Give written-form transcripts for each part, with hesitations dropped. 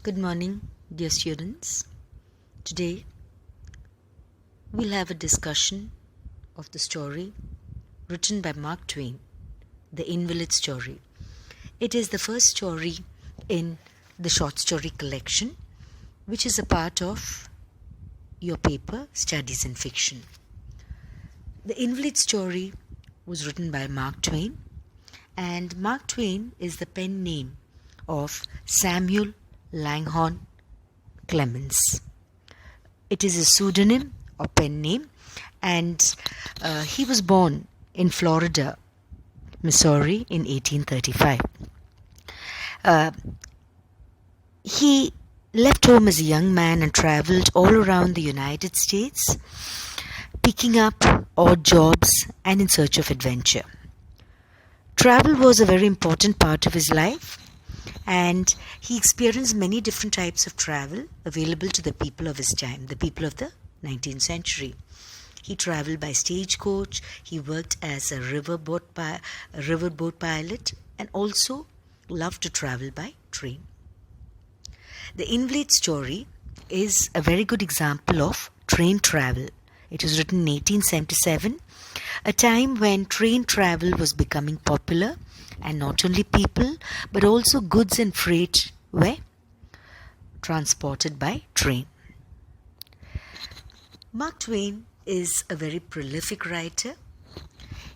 Good morning, dear students. Today we'll have a discussion of the story written by Mark Twain, The Invalid's Story. It is the first story in the short story collection, which is a part of your paper, Studies in Fiction. The Invalid's Story was written by Mark Twain, and Mark Twain is the pen name of Samuel Langhorne Clemens. It is a pseudonym or pen name, and he was born in Florida, Missouri in 1835. He left home as a young man and traveled all around the United States, picking up odd jobs and in search of adventure. Travel was a very important part of his life, and he experienced many different types of travel available to the people of his time, the people of the 19th century. He traveled by stagecoach, he worked as a riverboat pilot, and also loved to travel by train. The Invalid's Story is a very good example of train travel. It was written in 1877, a time when train travel was becoming popular, and not only people but also goods and freight were transported by train. Mark Twain is a very prolific writer.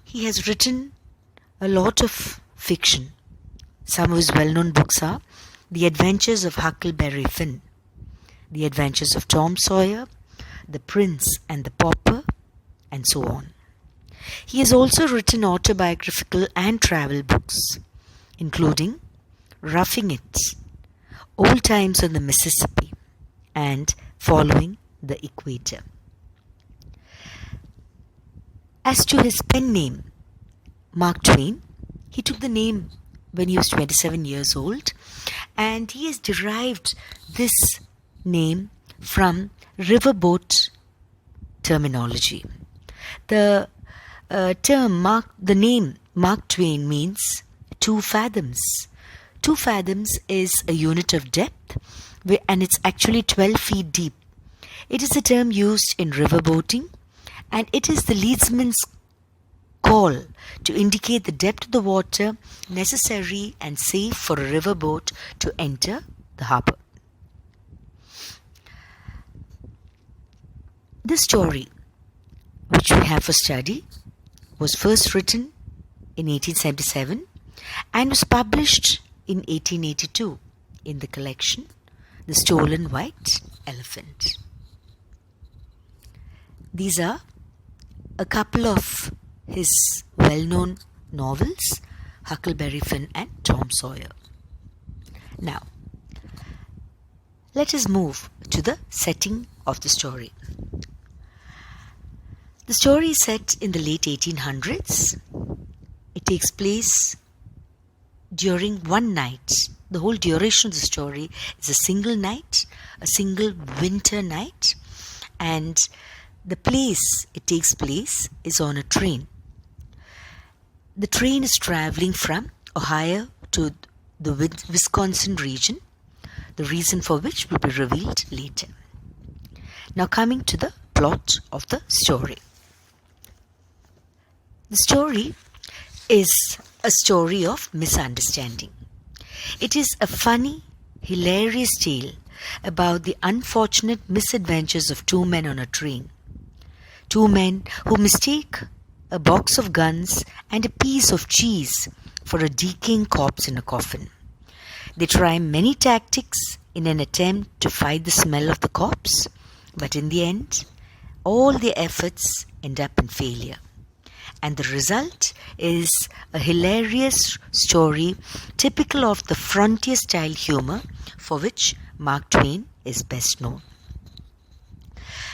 He has written a lot of fiction. Some of his well-known books are The Adventures of Huckleberry Finn, The Adventures of Tom Sawyer, The Prince and the Pauper, and so on. He has also written autobiographical and travel books, including Roughing It, Old Times on the Mississippi, and Following the Equator. As to his pen name, Mark Twain, he took the name when he was 27 years old, and he has derived this name from riverboat terminology. The name Mark Twain means 2 fathoms. 2 fathoms is a unit of depth, and it's actually 12 feet deep. It is a term used in riverboating, and it is the leadsman's call to indicate the depth of the water necessary and safe for a riverboat to enter the harbor. This story, which we have for study, was first written in 1877 and was published in 1882 in the collection The Stolen White Elephant. These are a couple of his well-known novels, Huckleberry Finn and Tom Sawyer. Now, let us move to the setting of the story. The story is set in the late 1800s. It takes place during one night. The whole duration of the story is a single night, a single winter night, and the place it takes place is on a train. The train is traveling from Ohio to the Wisconsin region, the reason for which will be revealed later. Now, coming to the plot of the story. The story is a story of misunderstanding. It is a funny, hilarious tale about the unfortunate misadventures of 2 men on a train. 2 men who mistake a box of guns and a piece of cheese for a decaying corpse in a coffin. They try many tactics in an attempt to fight the smell of the corpse, but in the end, all their efforts end up in failure. And the result is a hilarious story typical of the frontier-style humor for which Mark Twain is best known.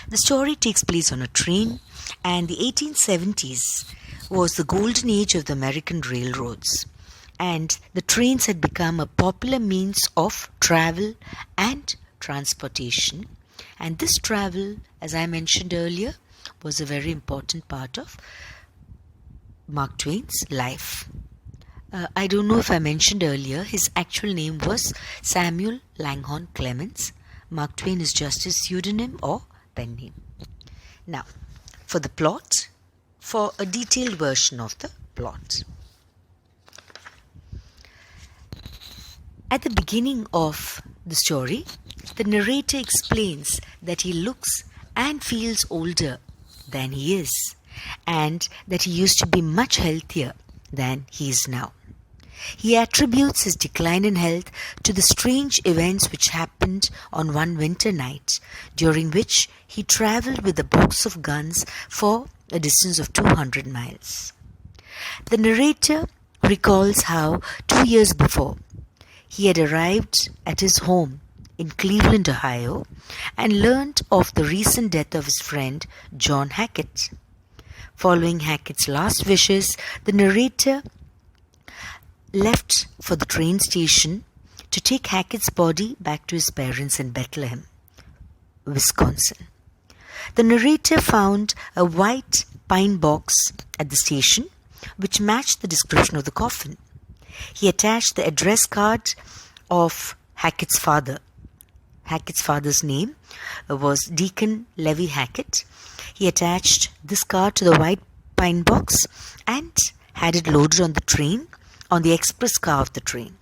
The story takes place on a train, and the 1870s was the golden age of the American railroads, and the trains had become a popular means of travel and transportation. And this travel, as I mentioned earlier, was a very important part of Mark Twain's life. I don't know if I mentioned earlier, his actual name was Samuel Langhorne Clemens. Mark Twain is just his pseudonym or pen name. Now, for the plot, for a detailed version of the plot. At the beginning of the story, the narrator explains that he looks and feels older than he is, and that he used to be much healthier than he is now. He attributes his decline in health to the strange events which happened on one winter night, during which he travelled with a box of guns for a distance of 200 miles. The narrator recalls how 2 years before he had arrived at his home in Cleveland, Ohio, and learned of the recent death of his friend John Hackett. Following Hackett's last wishes, the narrator left for the train station to take Hackett's body back to his parents in Bethlehem, Wisconsin. The narrator found a white pine box at the station which matched the description of the coffin. He attached the address card of Hackett's father. Hackett's father's name was Deacon Levi Hackett. He attached this card to the white pine box and had it loaded on the train, on the express car of the train.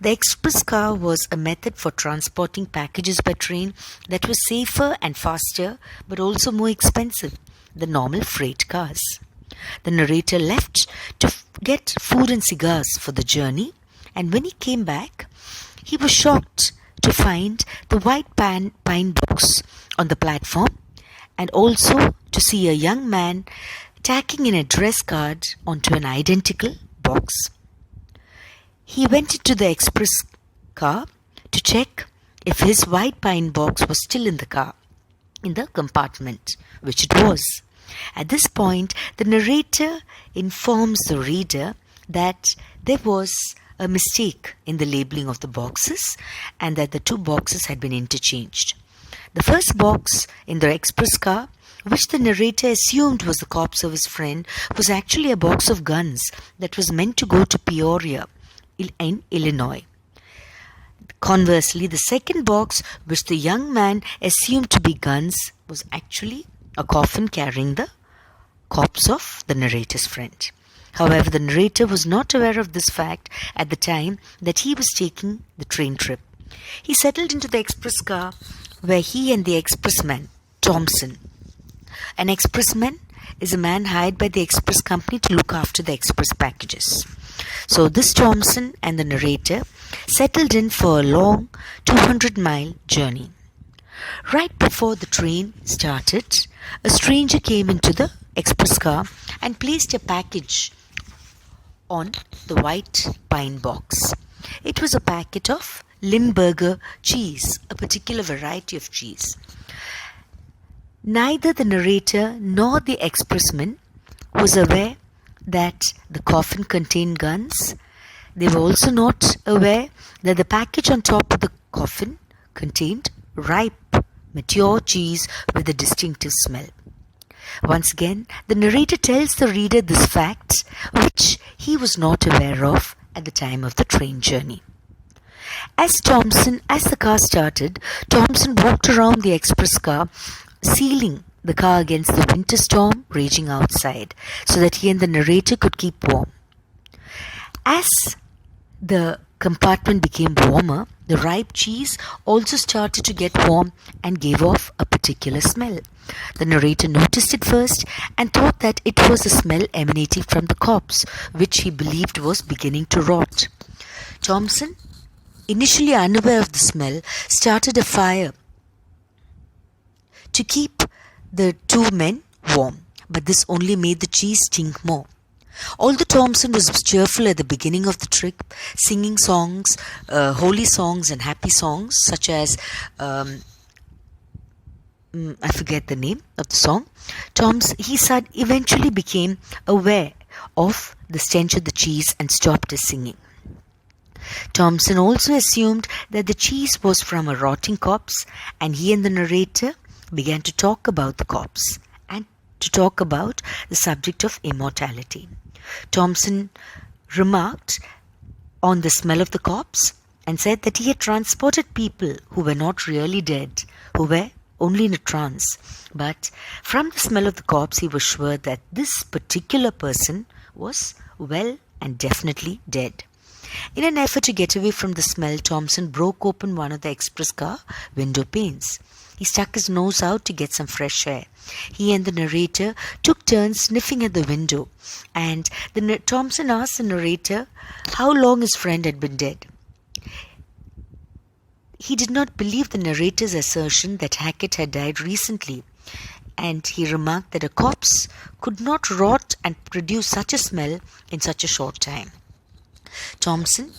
The express car was a method for transporting packages by train that was safer and faster, but also more expensive than normal freight cars. The narrator left to get food and cigars for the journey, and when he came back, he was shocked to find the white pine box on the platform, and also to see a young man tacking an address card onto an identical box. He went into the express car to check if his white pine box was still in the car, in the compartment, which it was. At this point, the narrator informs the reader that there was a mistake in the labeling of the boxes and that the two boxes had been interchanged. The first box in the express car, which the narrator assumed was the corpse of his friend, was actually a box of guns that was meant to go to Peoria in Illinois. Conversely, the second box, which the young man assumed to be guns, was actually a coffin carrying the corpse of the narrator's friend. However, the narrator was not aware of this fact at the time that he was taking the train trip. He settled into the express car where he and the expressman, Thompson. An expressman is a man hired by the express company to look after the express packages. So this Thompson and the narrator settled in for a long 200-mile journey. Right before the train started, a stranger came into the express car and placed a package on the white pine box. It was a packet of Limburger cheese, a particular variety of cheese. Neither the narrator nor the expressman was aware that the coffin contained guns. They were also not aware that the package on top of the coffin contained ripe, mature cheese with a distinctive smell. Once again, the narrator tells the reader this fact, which he was not aware of at the time of the train journey. As the car started, Thompson walked around the express car, sealing the car against the winter storm raging outside, so that he and the narrator could keep warm. As the compartment became warmer, the ripe cheese also started to get warm and gave off a particular smell. The narrator noticed it first and thought that it was a smell emanating from the corpse, which he believed was beginning to rot. Thompson, initially unaware of the smell, started a fire to keep the two men warm, but this only made the cheese stink more. Although Thompson was cheerful at the beginning of the trip, singing songs, holy songs and happy songs, such as, I forget the name of the song, he eventually became aware of the stench of the cheese and stopped his singing. Thompson also assumed that the cheese was from a rotting corpse, and he and the narrator began to talk about the corpse and to talk about the subject of immortality. Thompson remarked on the smell of the corpse and said that he had transported people who were not really dead, who were only in a trance. But from the smell of the corpse, he was sure that this particular person was well and definitely dead. In an effort to get away from the smell, Thompson broke open one of the express car window panes. He stuck his nose out to get some fresh air. He and the narrator took turns sniffing at the window, and Thompson asked the narrator how long his friend had been dead. He did not believe the narrator's assertion that Hackett had died recently, and he remarked that a corpse could not rot and produce such a smell in such a short time. Thompson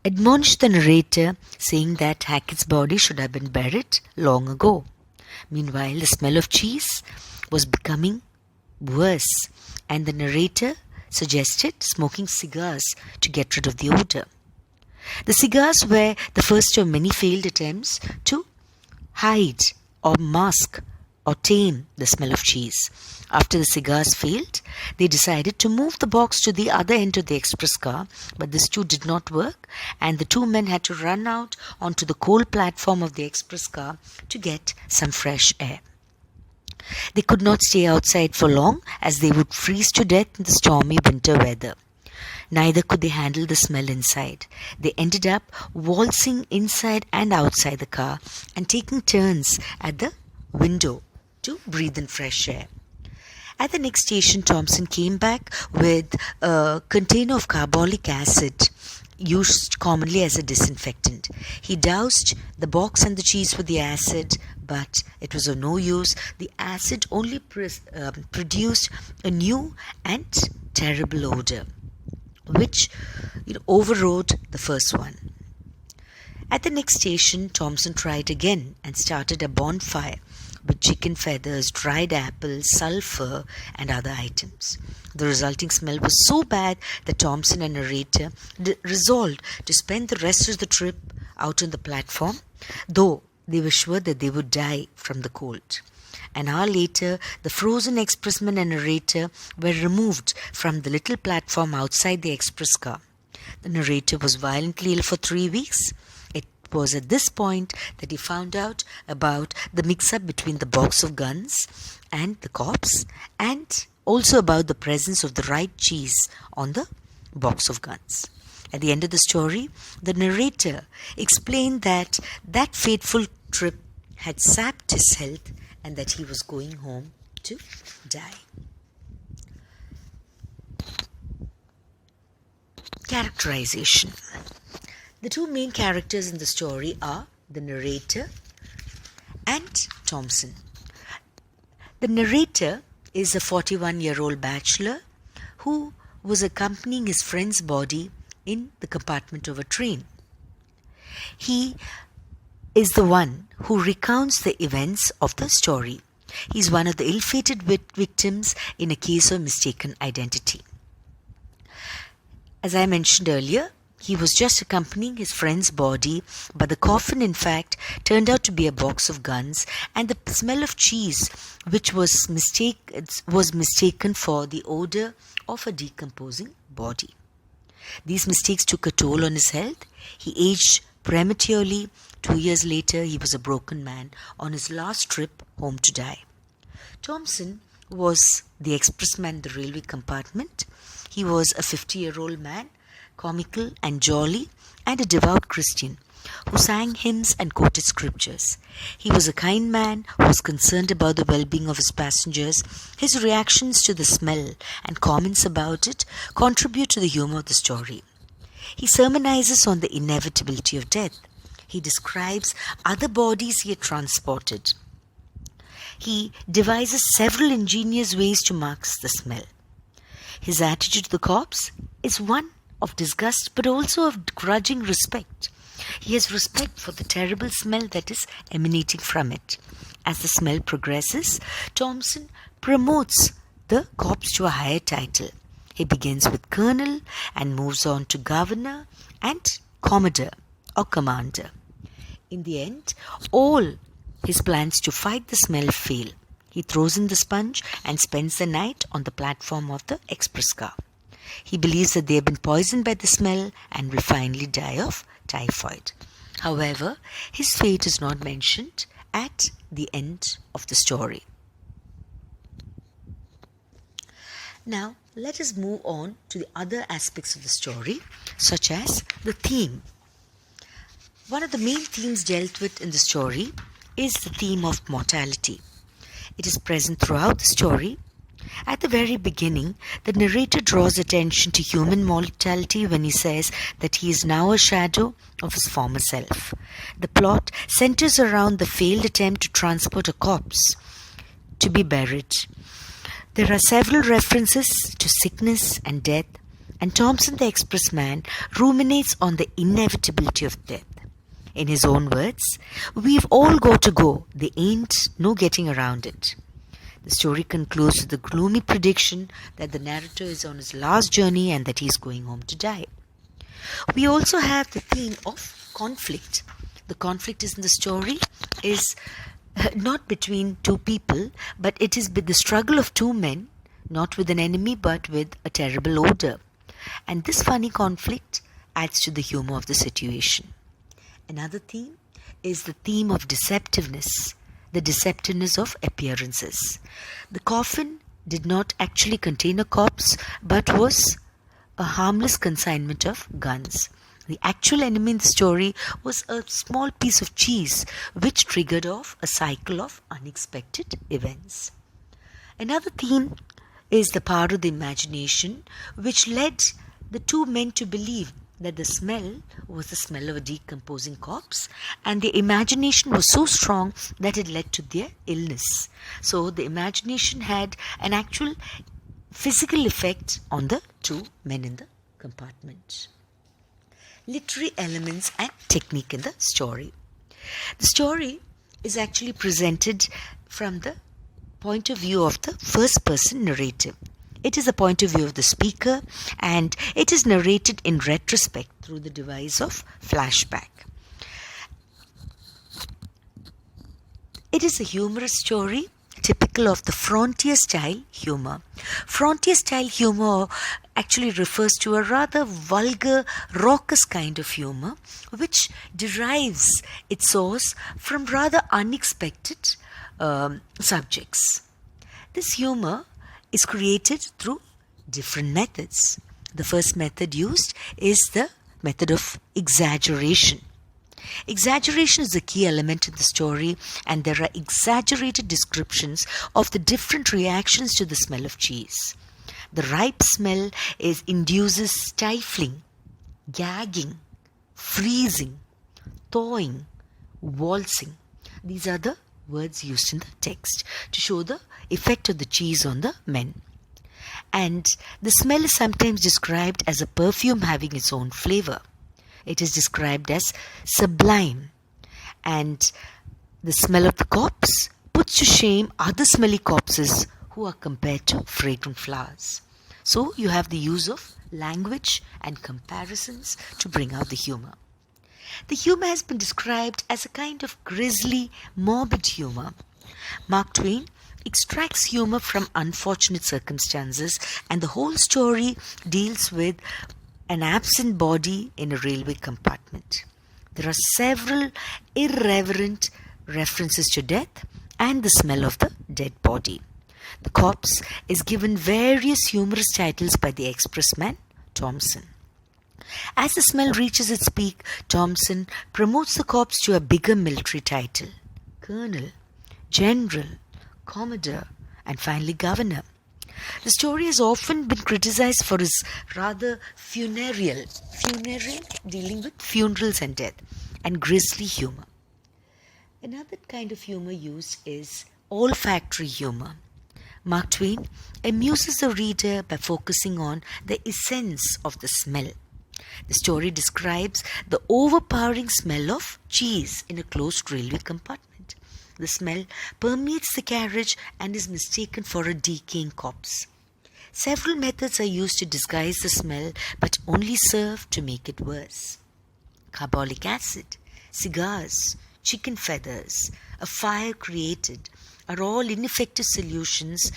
admonished the narrator, saying that Hackett's body should have been buried long ago. Meanwhile, the smell of cheese was becoming worse, and the narrator suggested smoking cigars to get rid of the odor. The cigars were the first of many failed attempts to hide or mask or tame the smell of cheese. After the cigars failed, they decided to move the box to the other end of the express car, but this too did not work, and the two men had to run out onto the coal platform of the express car to get some fresh air. They could not stay outside for long, as they would freeze to death in the stormy winter weather. Neither could they handle the smell inside. They ended up waltzing inside and outside the car and taking turns at the window to breathe in fresh air. At the next station, Thompson came back with a container of carbolic acid, used commonly as a disinfectant. He doused the box and the cheese with the acid, but it was of no use. The acid only produced a new and terrible odor, which overrode the first one. At the next station, Thompson tried again and started a bonfire with chicken feathers, dried apples, sulfur, and other items. The resulting smell was so bad that Thompson and narrator resolved to spend the rest of the trip out on the platform, though they were sure that they would die from the cold. An hour later, the frozen expressman and narrator were removed from the little platform outside the express car. The narrator was violently ill for 3 weeks. It was at this point that he found out about the mix-up between the box of guns and the corpse, and also about the presence of the right cheese on the box of guns. At the end of the story, the narrator explained that that fateful trip had sapped his health and that he was going home to die. Characterization. The two main characters in the story are the narrator and Thompson. The narrator is a 41-year-old bachelor who was accompanying his friend's body in the compartment of a train. He is the one who recounts the events of the story. He is one of the ill-fated victims in a case of mistaken identity. As I mentioned earlier, he was just accompanying his friend's body, but the coffin, in fact, turned out to be a box of guns, and the smell of cheese, which was mistaken for the odor of a decomposing body. These mistakes took a toll on his health. He aged prematurely. 2 years later, he was a broken man on his last trip home to die. Thompson was the expressman in the railway compartment. He was a 50-year-old man, comical and jolly, and a devout Christian who sang hymns and quoted scriptures. He was a kind man who was concerned about the well-being of his passengers. His reactions to the smell and comments about it contribute to the humor of the story. He sermonizes on the inevitability of death. He describes other bodies he had transported. He devises several ingenious ways to mask the smell. His attitude to the corpse is one of disgust but also of grudging respect. He has respect for the terrible smell that is emanating from it. As the smell progresses, Thompson promotes the corpse to a higher title. He begins with colonel and moves on to governor and commodore or commander. In the end, all his plans to fight the smell fail. He throws in the sponge and spends the night on the platform of the express car. He believes that they have been poisoned by the smell and will finally die of typhoid. However, his fate is not mentioned at the end of the story. Now, let us move on to the other aspects of the story, such as the theme. One of the main themes dealt with in the story is the theme of mortality. It is present throughout the story. At the very beginning, the narrator draws attention to human mortality when he says that he is now a shadow of his former self. The plot centers around the failed attempt to transport a corpse to be buried. There are several references to sickness and death, and Thompson the expressman ruminates on the inevitability of death. In his own words, "We've all got to go, there ain't no getting around it." The story concludes with the gloomy prediction that the narrator is on his last journey and that he is going home to die. We also have the theme of conflict. The conflict in the story is not between two people, but it is the struggle of two men, not with an enemy but with a terrible odor. And this funny conflict adds to the humor of the situation. Another theme is the theme of deceptiveness, the deceptiveness of appearances. The coffin did not actually contain a corpse, but was a harmless consignment of guns. The actual enemy in the story was a small piece of cheese, which triggered off a cycle of unexpected events. Another theme is the power of the imagination, which led the two men to believe that the smell was the smell of a decomposing corpse, and the imagination was so strong that it led to their illness. So the imagination had an actual physical effect on the two men in the compartment. Literary elements and technique in the story. The story is actually presented from the point of view of the first person narrative. It is the point of view of the speaker, and it is narrated in retrospect through the device of flashback. It is a humorous story, typical of the frontier style humor. Frontier style humor actually refers to a rather vulgar, raucous kind of humor, which derives its source from rather unexpected subjects. This humor is created through different methods. The first method used is the method of exaggeration. Exaggeration is a key element in the story, and there are exaggerated descriptions of the different reactions to the smell of cheese. The ripe smell induces stifling, gagging, freezing, thawing, waltzing. These are the words used in the text to show the effect of the cheese on the men. And the smell is sometimes described as a perfume having its own flavor. It is described as sublime, and the smell of the corpse puts to shame other smelly corpses who are compared to fragrant flowers. So you have the use of language and comparisons to bring out the humor. The humor has been described as a kind of grisly, morbid humor. Mark Twain extracts humor from unfortunate circumstances, and the whole story deals with an absent body in a railway compartment. There are several irreverent references to death and the smell of the dead body. The corpse is given various humorous titles by the expressman Thompson. As the smell reaches its peak, Thompson promotes the corpse to a bigger military title: Colonel, General, Commodore, and finally Governor. The story has often been criticized for its rather funereal, dealing with funerals and death, and grisly humor. Another kind of humor used is olfactory humor. Mark Twain amuses the reader by focusing on the essence of the smell. The story describes the overpowering smell of cheese in a closed railway compartment. The smell permeates the carriage and is mistaken for a decaying corpse. Several methods are used to disguise the smell, but only serve to make it worse. Carbolic acid, cigars, chicken feathers, a fire created are all ineffective solutions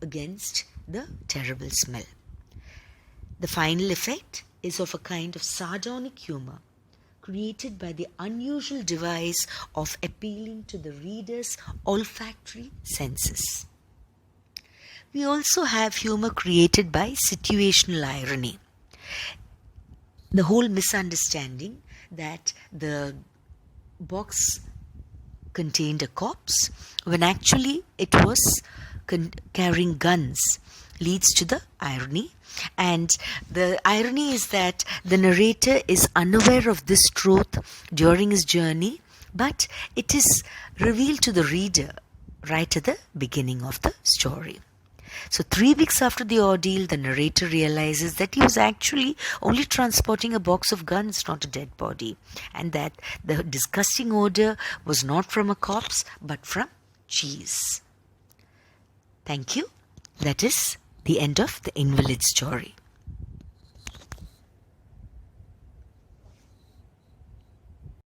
against the terrible smell. The final effect is of a kind of sardonic humor created by the unusual device of appealing to the reader's olfactory senses. We also have humor created by situational irony. The whole misunderstanding that the box contained a corpse when actually it was carrying guns leads to the irony. And the irony is that the narrator is unaware of this truth during his journey, but it is revealed to the reader right at the beginning of the story. So 3 weeks after the ordeal, the narrator realizes that he was actually only transporting a box of guns, not a dead body, and that the disgusting odor was not from a corpse, but from cheese. Thank you. That is the end of The Invalid's Story.